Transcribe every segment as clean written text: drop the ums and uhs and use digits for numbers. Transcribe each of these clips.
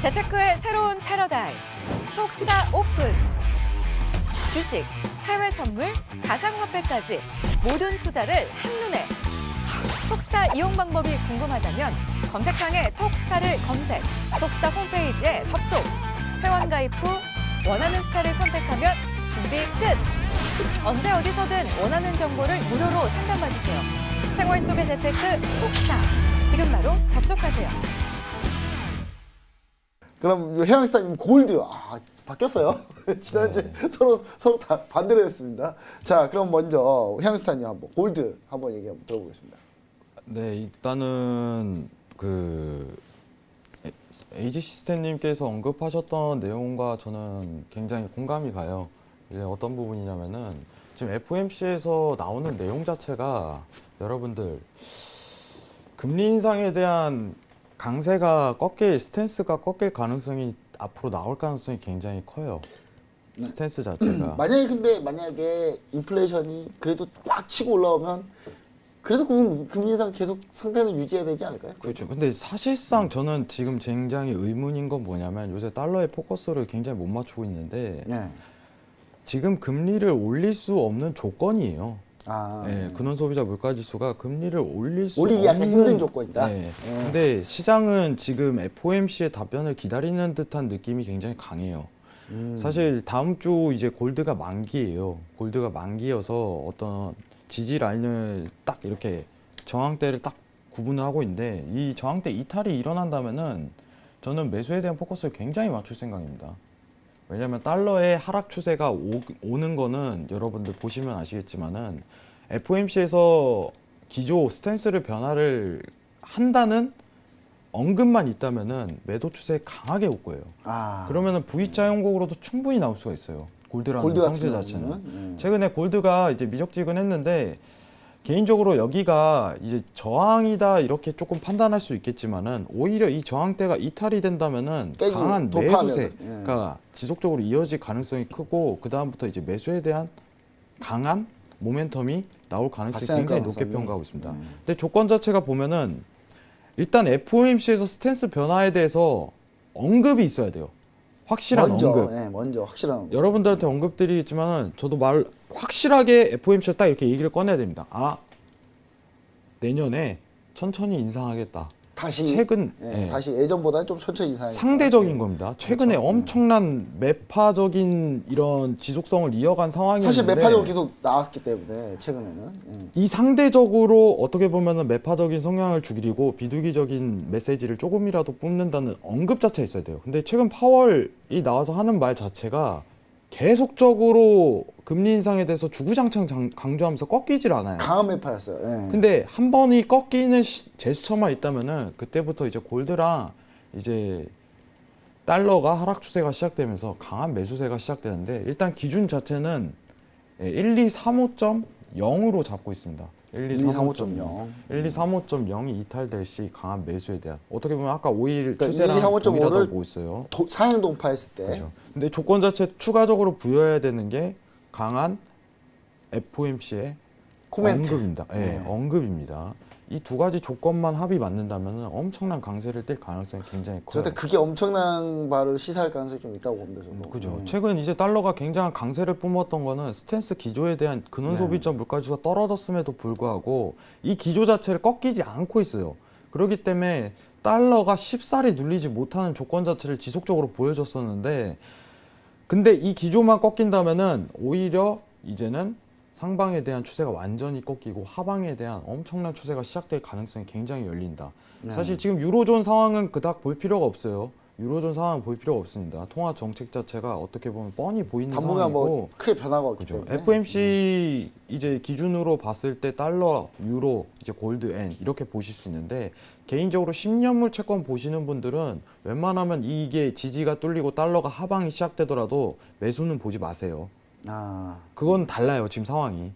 재테크의 새로운 패러다임, 톡스타 오픈. 주식, 해외 선물, 가상화폐까지 모든 투자를 한눈에. 톡스타 이용 방법이 궁금하다면 검색창에 톡스타를 검색, 톡스타 홈페이지에 접속. 회원 가입 후 원하는 스타를 선택하면 준비 끝! 언제 어디서든 원하는 정보를 무료로 상담받으세요. 생활 속의 재테크 톡스타. 지금 바로 접속하세요. 그럼 해양스타님 골드 바뀌었어요. 지난주에 서로 다 반대로 했습니다. 자, 그럼 먼저 해양스타님 한번 골드 한번 얘기 한번 들어보겠습니다. 네, 일단은 에이지 시스템님께서 언급하셨던 내용과 저는 굉장히 공감이 가요. 이제 어떤 부분이냐면은 지금 FOMC에서 나오는 내용 자체가 여러분들 금리 인상에 대한 강세가 스탠스가 꺾일 가능성이 앞으로 나올 가능성이 굉장히 커요. 스탠스 자체가. 만약에 인플레이션이 그래도 꽉 치고 올라오면 그래도 금리 인상 계속 상태는 유지해야 되지 않을까요? 그렇죠. 근데 사실상 저는 지금 굉장히 의문인 건 뭐냐면 요새 달러의 포커스를 굉장히 못 맞추고 있는데 네. 지금 금리를 올릴 수 없는 조건이에요. 네, 근원소비자 물가지수가 금리를 올리기 약간 힘든 조건이다. 네. 근데 시장은 지금 FOMC의 답변을 기다리는 듯한 느낌이 굉장히 강해요. 사실 다음 주 이제 골드가 만기예요. 골드가 만기여서 어떤 지지 라인을 딱 이렇게 저항대를 딱 구분을 하고 있는데 이 저항대 이탈이 일어난다면은 저는 매수에 대한 포커스를 굉장히 맞출 생각입니다. 왜냐하면 달러의 하락 추세가 오는 거는 여러분들 보시면 아시겠지만은 FOMC에서 기조 스탠스를 변화를 한다는 언급만 있다면은 매도 추세 강하게 올 거예요. 그러면은 V자 형국으로도 충분히 나올 수가 있어요. 골드라는 상태 자체는. 최근에 골드가 이제 미적지근했는데 개인적으로 여기가 이제 저항이다 이렇게 조금 판단할 수 있겠지만은 오히려 이 저항대가 이탈이 된다면은 강한 매수세가 지속적으로 이어질 가능성이 크고 그 다음부터 이제 매수에 대한 강한 모멘텀이 나올 가능성이 굉장히 높게 평가하고 있습니다. 근데 조건 자체가 보면은 일단 FOMC에서 스탠스 변화에 대해서 언급이 있어야 돼요. 확실한 언급. 먼저 확실한. 여러분들한테 언급드리겠지만은 저도 확실하게 FOMC에서 딱 이렇게 얘기를 꺼내야 됩니다. 내년에 천천히 인상하겠다. 다시 예전보다는 좀 천천히 인상. 상대적인 겁니다. 최근에 그렇죠. 엄청난 매파적인 이런 지속성을 이어간 상황이었는데 사실 매파적으로 계속 나왔기 때문에 최근에는 이 상대적으로 어떻게 보면은 매파적인 성향을 죽이고 비둘기적인 메시지를 조금이라도 뿜는다는 언급 자체가 있어야 돼요. 근데 최근 파월이 나와서 하는 말 자체가 계속적으로 금리 인상에 대해서 주구장창 강조하면서 꺾이질 않아요. 강한 매파였어요. 근데 한 번이 꺾이는 제스처만 있다면은 그때부터 이제 골드랑 이제 달러가 하락 추세가 시작되면서 강한 매수세가 시작되는데 일단 기준 자체는 1235.0으로 잡고 있습니다. 1235.0. 1235.0이 이탈될 시 강한 매수에 대한 어떻게 보면 아까 5일 그러니까 추세랑 1235.5를 보고 있어요. 상향 동파했을 때. 그렇죠. 근데 조건 자체 추가적으로 부여해야 되는 게 강한 FOMC의 코멘트. 언급입니다. 언급입니다. 이 두 가지 조건만 합이 맞는다면 엄청난 강세를 띨 가능성이 굉장히 커요. 저한테 그게 엄청난 바를 시사할 가능성이 좀 있다고 봅니다. 그죠. 최근 이제 달러가 굉장한 강세를 뿜었던 거는 스탠스 기조에 대한 근원 소비자 물가지수가 떨어졌음에도 불구하고 이 기조 자체를 꺾이지 않고 있어요. 그렇기 때문에 달러가 쉽사리 눌리지 못하는 조건 자체를 지속적으로 보여줬었는데 근데 이 기조만 꺾인다면은 오히려 이제는 상방에 대한 추세가 완전히 꺾이고 하방에 대한 엄청난 추세가 시작될 가능성이 굉장히 열린다. 사실 지금 유로존 상황은 그닥 볼 필요가 없어요. 유로존 상황은 볼 필요가 없습니다. 통화 정책 자체가 어떻게 보면 뻔히 보이는 당분간 상황이고 크게 변화가 없기 그렇죠. 때문에. FOMC 이제 기준으로 봤을 때 달러, 유로, 이제 골드, 엔 이렇게 보실 수 있는데 개인적으로 10년물 채권 보시는 분들은 웬만하면 이게 지지가 뚫리고 달러가 하방이 시작되더라도 매수는 보지 마세요. 그건 달라요 지금 상황이.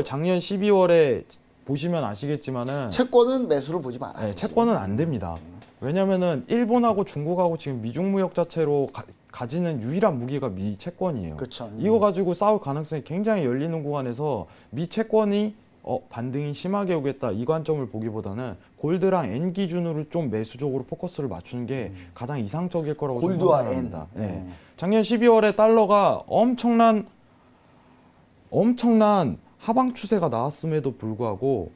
작년 12월에 보시면 아시겠지만은 채권은 매수를 보지 말아요. 채권은 안 됩니다. 왜냐면은 일본하고 중국하고 지금 미중 무역 자체로 가지는 유일한 무기가 미 채권이에요. 그렇죠. 이거 가지고 싸울 가능성이 굉장히 열리는 구간에서 미 채권이 반등이 심하게 오겠다 이 관점을 보기보다는 골드랑 N 기준으로 좀 매수적으로 포커스를 맞추는 게 가장 이상적일 거라고 좀 골드와 생각합니다. N. 네. 작년 12월에 달러가 엄청난 하방 추세가 나왔음에도 불구하고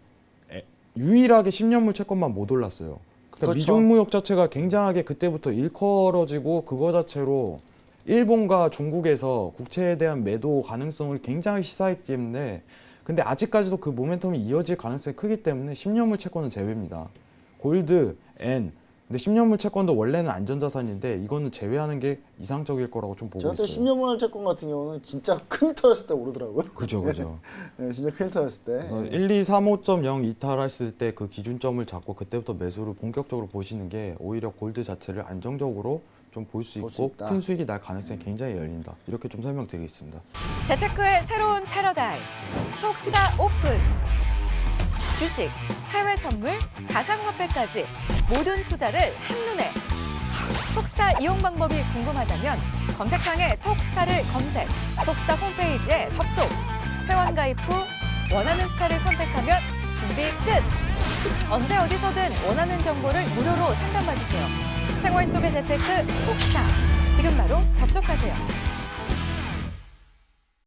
유일하게 10년물 채권만 못 올랐어요. 그러니까 그렇죠. 미중 무역 자체가 굉장하게 그때부터 일컬어지고 그거 자체로 일본과 중국에서 국채에 대한 매도 가능성을 굉장히 시사했기 때문에 근데 아직까지도 그 모멘텀이 이어질 가능성이 크기 때문에 10년물 채권은 제외입니다. 골드, N 근데 10년물 채권도 원래는 안전자산인데 이거는 제외하는 게 이상적일 거라고 좀 보고 제가 때 있어요. 10년물 채권 같은 경우는 진짜 큰 터였을 때 오르더라고요. 그죠. 네, 진짜 큰 터였을 때. 그래서 1235.0 이탈했을 때 그 기준점을 잡고 그때부터 매수를 본격적으로 보시는 게 오히려 골드 자체를 안정적으로 좀 볼 수 볼수 있고 있다. 큰 수익이 날 가능성이 굉장히 열린다. 이렇게 좀 설명드리겠습니다. 재테크의 새로운 패러다임. 톡스타 오픈. 주식, 해외 선물, 가상화폐까지 모든 투자를 한눈에. 톡스타 이용 방법이 궁금하다면 검색창에 톡스타를 검색, 톡스타 홈페이지에 접속. 회원 가입 후 원하는 스타를 선택하면 준비 끝! 언제 어디서든 원하는 정보를 무료로 상담받으세요. 생활 속의 재테크 톡스타. 지금 바로 접속하세요.